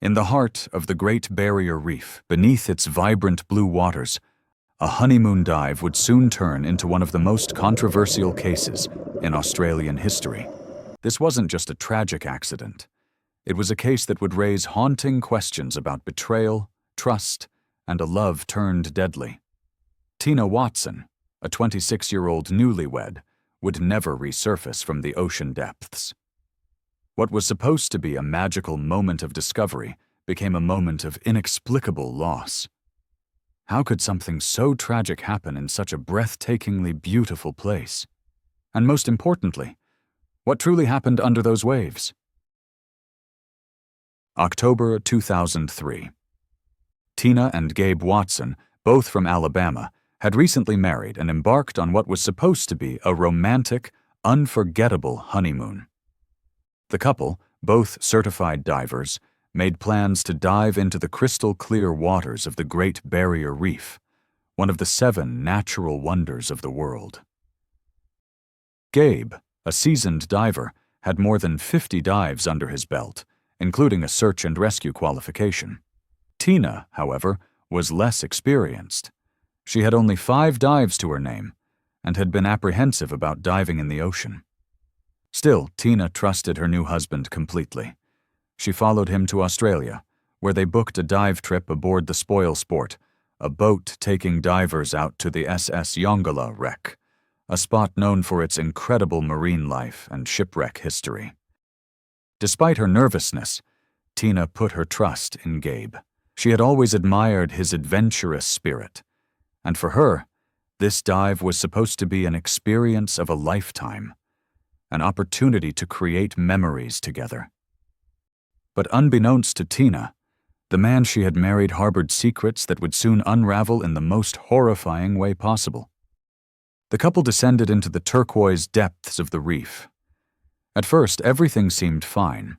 In the heart of the Great Barrier Reef, beneath its vibrant blue waters, a honeymoon dive would soon turn into one of the most controversial cases in Australian history. This wasn't just a tragic accident. It was a case that would raise haunting questions about betrayal, trust, and a love turned deadly. Tina Watson, a 26-year-old newlywed, would never resurface from the ocean depths. What was supposed to be a magical moment of discovery became a moment of inexplicable loss. How could something so tragic happen in such a breathtakingly beautiful place? And most importantly, what truly happened under those waves? October 2003. Tina and Gabe Watson, both from Alabama, had recently married and embarked on what was supposed to be a romantic, unforgettable honeymoon. The couple, both certified divers, made plans to dive into the crystal-clear waters of the Great Barrier Reef, one of the 7 natural wonders of the world. Gabe, a seasoned diver, had more than 50 dives under his belt, including a search and rescue qualification. Tina, however, was less experienced. She had only 5 dives to her name and had been apprehensive about diving in the ocean. Still, Tina trusted her new husband completely. She followed him to Australia, where they booked a dive trip aboard the Spoil Sport, a boat taking divers out to the SS Yongala wreck, a spot known for its incredible marine life and shipwreck history. Despite her nervousness, Tina put her trust in Gabe. She had always admired his adventurous spirit, and for her, this dive was supposed to be an experience of a lifetime, an opportunity to create memories together. But unbeknownst to Tina, the man she had married harbored secrets that would soon unravel in the most horrifying way possible. The couple descended into the turquoise depths of the reef. At first, everything seemed fine.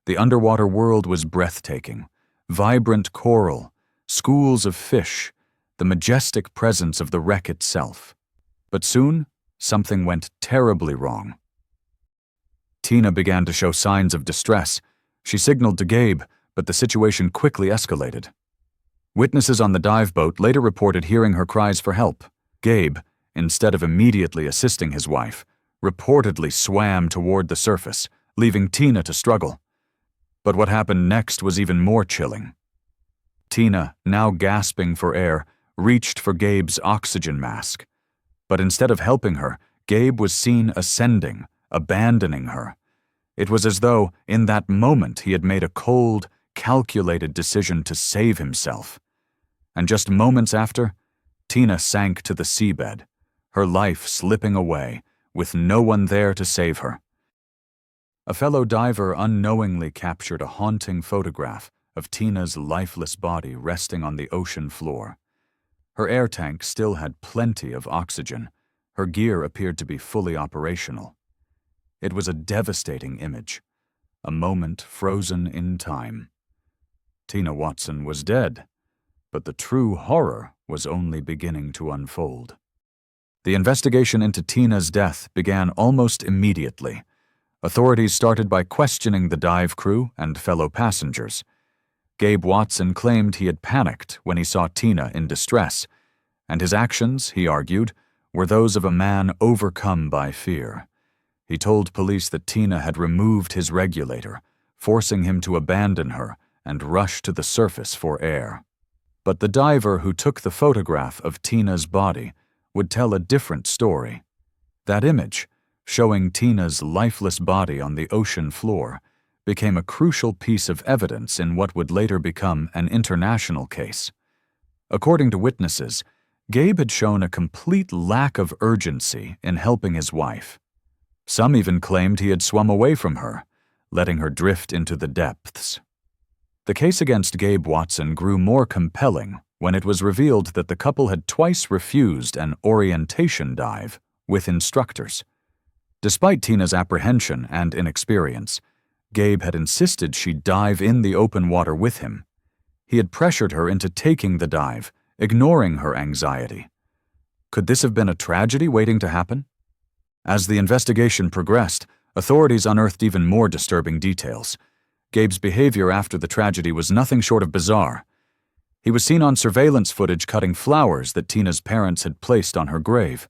The underwater world was breathtaking. Vibrant coral, schools of fish, the majestic presence of the wreck itself. But soon, something went terribly wrong. Tina began to show signs of distress. She signaled to Gabe, but the situation quickly escalated. Witnesses on the dive boat later reported hearing her cries for help. Gabe, instead of immediately assisting his wife, reportedly swam toward the surface, leaving Tina to struggle. But what happened next was even more chilling. Tina, now gasping for air, reached for Gabe's oxygen mask. But instead of helping her, Gabe was seen ascending, abandoning her. It was as though, in that moment, he had made a cold, calculated decision to save himself. And just moments after, Tina sank to the seabed, her life slipping away, with no one there to save her. A fellow diver unknowingly captured a haunting photograph of Tina's lifeless body resting on the ocean floor. Her air tank still had plenty of oxygen. Her gear appeared to be fully operational. It was a devastating image, a moment frozen in time. Tina Watson was dead, but the true horror was only beginning to unfold. The investigation into Tina's death began almost immediately. Authorities started by questioning the dive crew and fellow passengers. Gabe Watson claimed he had panicked when he saw Tina in distress, and his actions, he argued, were those of a man overcome by fear. He told police that Tina had removed his regulator, forcing him to abandon her and rush to the surface for air. But the diver who took the photograph of Tina's body would tell a different story. That image, showing Tina's lifeless body on the ocean floor, became a crucial piece of evidence in what would later become an international case. According to witnesses, Gabe had shown a complete lack of urgency in helping his wife. Some even claimed he had swum away from her, letting her drift into the depths. The case against Gabe Watson grew more compelling when it was revealed that the couple had twice refused an orientation dive with instructors. Despite Tina's apprehension and inexperience, Gabe had insisted she dive in the open water with him. He had pressured her into taking the dive, ignoring her anxiety. Could this have been a tragedy waiting to happen? As the investigation progressed, authorities unearthed even more disturbing details. Gabe's behavior after the tragedy was nothing short of bizarre. He was seen on surveillance footage cutting flowers that Tina's parents had placed on her grave.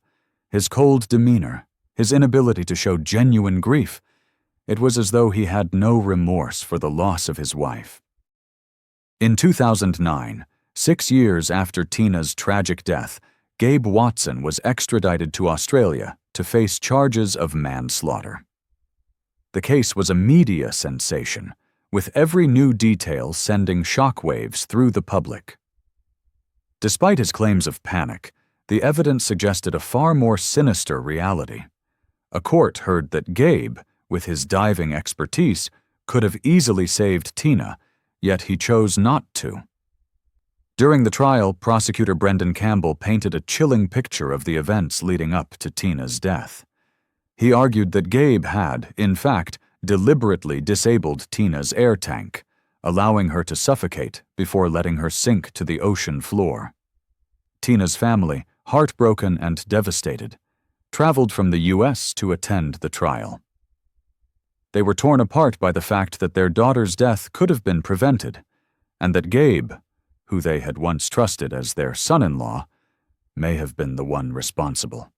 His cold demeanor, his inability to show genuine grief, it was as though he had no remorse for the loss of his wife. In 2009, 6 years after Tina's tragic death, Gabe Watson was extradited to Australia to face charges of manslaughter. The case was a media sensation, with every new detail sending shockwaves through the public. Despite his claims of panic, the evidence suggested a far more sinister reality. A court heard that Gabe, with his diving expertise, could have easily saved Tina, yet he chose not to. During the trial, prosecutor Brendan Campbell painted a chilling picture of the events leading up to Tina's death. He argued that Gabe had, in fact, deliberately disabled Tina's air tank, allowing her to suffocate before letting her sink to the ocean floor. Tina's family, heartbroken and devastated, traveled from the U.S. to attend the trial. They were torn apart by the fact that their daughter's death could have been prevented, and that Gabe, who they had once trusted as their son-in-law, may have been the one responsible.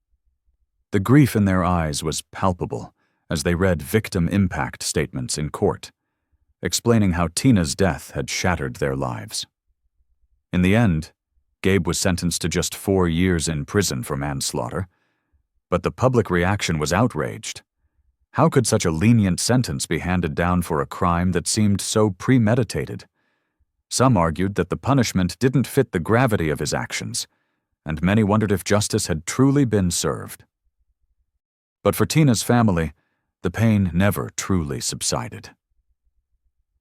The grief in their eyes was palpable as they read victim impact statements in court, explaining how Tina's death had shattered their lives. In the end, Gabe was sentenced to just 4 years in prison for manslaughter, but the public reaction was outraged. How could such a lenient sentence be handed down for a crime that seemed so premeditated? Some argued that the punishment didn't fit the gravity of his actions, and many wondered if justice had truly been served. But for Tina's family, the pain never truly subsided.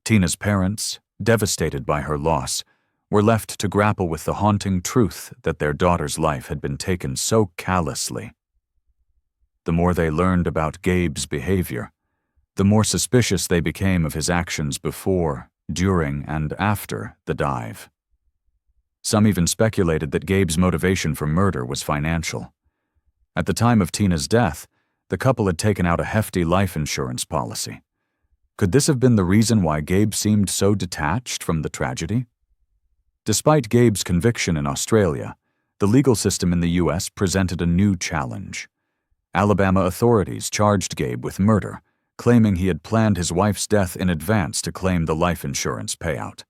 Tina's parents, devastated by her loss, were left to grapple with the haunting truth that their daughter's life had been taken so callously. The more they learned about Gabe's behavior, the more suspicious they became of his actions before, during, and after the dive. Some even speculated that Gabe's motivation for murder was financial. At the time of Tina's death, the couple had taken out a hefty life insurance policy. Could this have been the reason why Gabe seemed so detached from the tragedy? Despite Gabe's conviction in Australia, the legal system in the U.S. presented a new challenge. Alabama authorities charged Gabe with murder, claiming he had planned his wife's death in advance to claim the life insurance payout.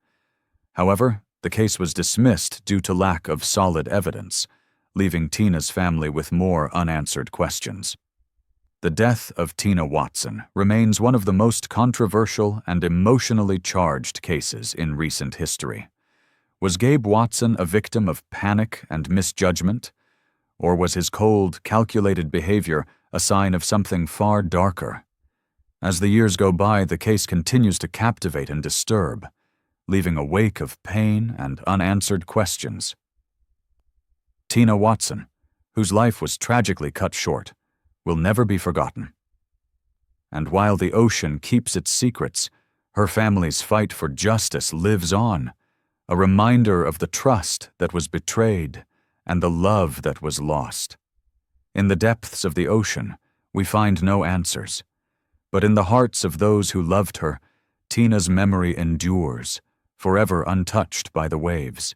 However, the case was dismissed due to lack of solid evidence, leaving Tina's family with more unanswered questions. The death of Tina Watson remains one of the most controversial and emotionally charged cases in recent history. Was Gabe Watson a victim of panic and misjudgment? Or was his cold, calculated behavior a sign of something far darker? As the years go by, the case continues to captivate and disturb, leaving a wake of pain and unanswered questions. Tina Watson, whose life was tragically cut short, will never be forgotten. And while the ocean keeps its secrets, her family's fight for justice lives on, a reminder of the trust that was betrayed and the love that was lost. In the depths of the ocean, we find no answers, but in the hearts of those who loved her, Tina's memory endures, forever untouched by the waves.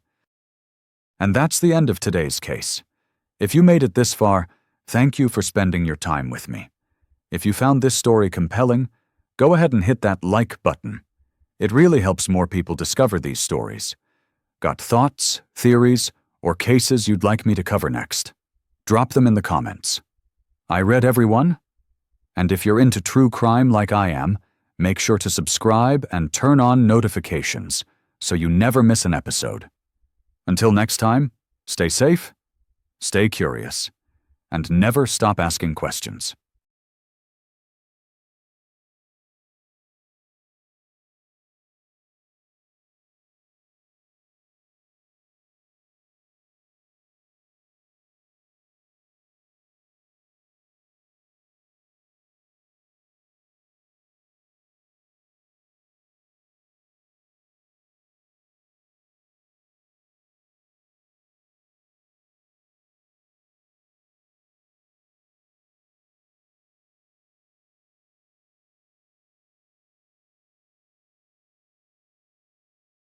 And that's the end of today's case. If you made it this far, thank you for spending your time with me. If you found this story compelling, go ahead and hit that like button. It really helps more people discover these stories. Got thoughts, theories, or cases you'd like me to cover next? Drop them in the comments. I read every one, and if you're into true crime like I am, make sure to subscribe and turn on notifications so you never miss an episode. Until next time, stay safe, stay curious, and never stop asking questions.